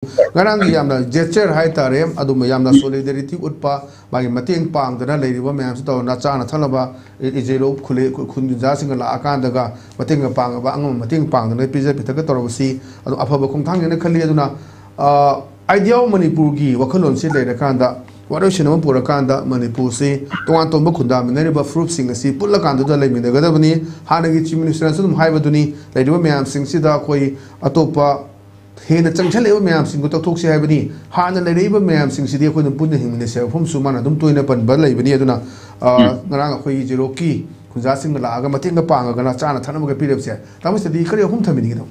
Ngarang yamna gesture hai tarem adum yamna solidarity utpa magi mateng pang dana leiriba mayam sto na chana thalaba ijelo khule khunja singa la akan daga mateng pang ba angam mateng pang dana pija pitaka torobasi adu afaba khongthang ne khali aduna idea manipur gi wakhalon se leira kanda waroshina pura kanda manipur se tongan tomba khunda mineriba fruit sing si pulla kanda da leimina gadabani hanagi chief minister sum haibaduni leiriba mayam sing sida koi atopa हेन चंगछले ma'am Singh तौथोक्से हाइबनी हाना लेरेब ma'am Singh सिदि अखोइन पुन्ने हिंगने सेफम सुमान अदुम तोइना पनबा लेबनी अदुना ngara अखोइ जेरोकी खुजा Singh लागा मतेंग पांगना चाना थानमगा पिरेबसे तामसदि करि अहुम थमिनि गिदो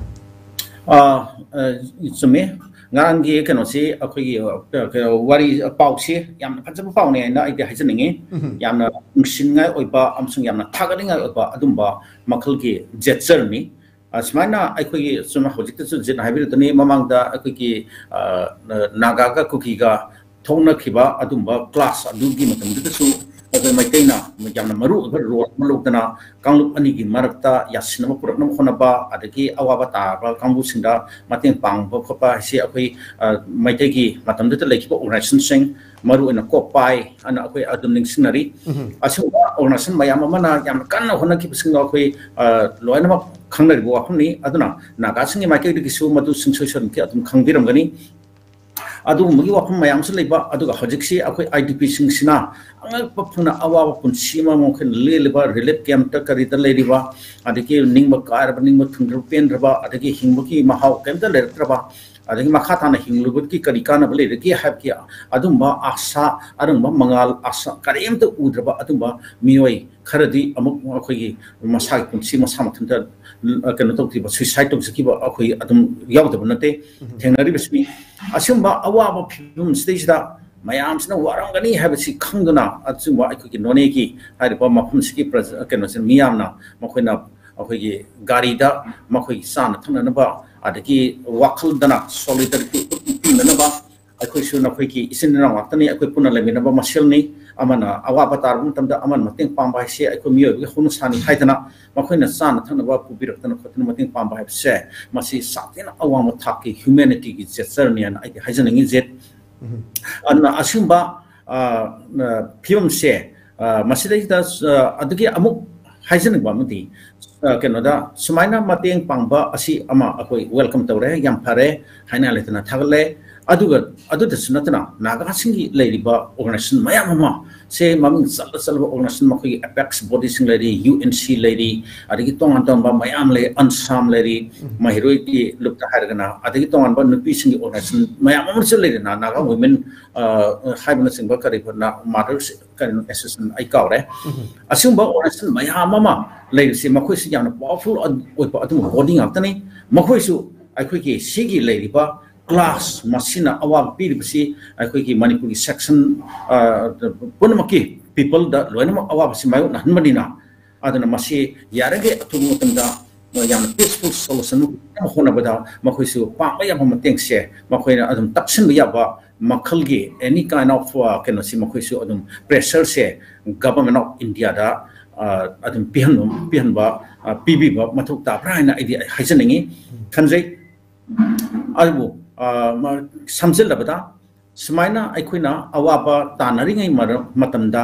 चुमे ngarang gi kenosi अखोइ वारी पाउसे यामना फजब पाउने ना आइदि हाइजनिंगे यामना सिंगाय ओइबा अमसुंग यामना थागनिंगाय ओइबा अदुमबा मखल की जेचर नि Asmana akwai suma hojik tu jin hybrid ni mamang da akwai naga ka kuki ga thongna khiba adumba class adugi matam du su akwai maitaina jamna maru ro malukdana kanglup ani gi marakta yasna purakna khona ba adagi awaba ta ba kangbu sinda mateng pang ba khopa si akwai maitai gi matam du lekhiba organization sing maru ina kopai ana akwai adumning sinari asu organization mayam mana yam kan hona ki singa akwai loina खंगनर बो अपनी अदुना नागासिंग माइके दिसु मदु सिंसोसन के अदुम खंगबिरम गनी अदु मुगी वफम मयाम से लेबा अदुगा हजिक्सी अखोय IDP सिंगसिना अंगल पफुना अवाब पुनसीमा मोखन लेलेबा relief camp त करिता लेरिबा अदके निंगब car निंगब थंद्र पेनरबा अदके हिंगबकी Mahav camp त लेरत्रबा अदके मखा थाना हिंगलुबत की करिकाना बले रके हैब किया अदुमबा आशा अरंबा मंगाल आशा करेम त उद्रबा अदुमबा मियोय खरदी अमुक अखोय मसाग पुनसी मसा मथंत कनो तौति सुसाइड तौसकिबा अखोय अदुम यावदब नते थेंगनरि बसमी असुमबा अवाबा फिल्म स्टेजदा मयामसना वारंगनी हैबसी खंगना अचुमबा अखोय नोनेकी हारिबा मफमसकी कनो मियामना मखोयना अखोय गारीदा मखोय सान थंगनबा अदगी वाखलदना सॉलिडरिटी ननबा अखोय सु नखोयकी इसिनना वाक्तनी अखोय पुना लेमिनबा मसेलनी अमना अवाबा तारबुम तमदा अमन मतेंग पांबा से अखोय मियोबी हुनु सानी हाइदना मखोयना सान थंगनबा पुबिरक्तना खतन मतेंग पांबा हैबसे मसी सातेना अवाम थाकी ह्यूमैनिटी की जेसरनियन आई हाइजनिंग जेट अना असुंबा फिल्म से मसिदैदा अदगी अमुक हाइजनिंग बामदी कनोदा सुमाइना मतेंग पांबा असि अमा अखोय वेलकम तौरे याम फारे हाइना लेतना थागले अदुगा अदुदसु नतना नागासिंगी लेरिबा ऑर्गेनाइजेशन मयामा से ममिंग चलबा ऑर्गेनाइजेशन मखोय एपेक्स बॉडी सिंग लेरि यूएनसी लेरि अदगी तोंगान तोंबा मयाम ले अनसाम लेरि महिरोय की लुक्ता हारगना अदगी तोंगान बा नुपी सिंगी ऑर्गेनाइजेशन मयाम से लेरि ना नागा वुमेन हाइबना सिंबा करिफना मदर्स काइन एसोसिएशन आई कावरे असुंबा ऑर्गेनाइजेशन मयामा लेरि से मखोय से याम पावरफुल ओइबा अदु बॉडी ngakतनी मखोय सु अखोय की सिगी लेरिबा class masina awam piribsi akhoi ki manipuri section punmaki people da loinama awam simayu nanmanina adana masi yarage athumu tanda yam peaceful solution hona bada makhoi su pa yam mateng se makhoi na adum taksin ya ba makhal gi any kind of keno si makhoi su adum pressure se government of india da adum pihan ba pb ba mathuk ta praina idea haisaningi khanjai albu samjilabada sumaina aikoina awaba tanaringai matamda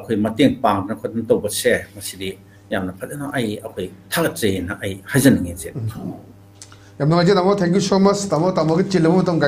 khoi mateng pangna khodan tobase masidi yamna phadana ai akhoi thagatje na ai hajaninge je yamna je tamo thank you so much tamo gi chilamo tom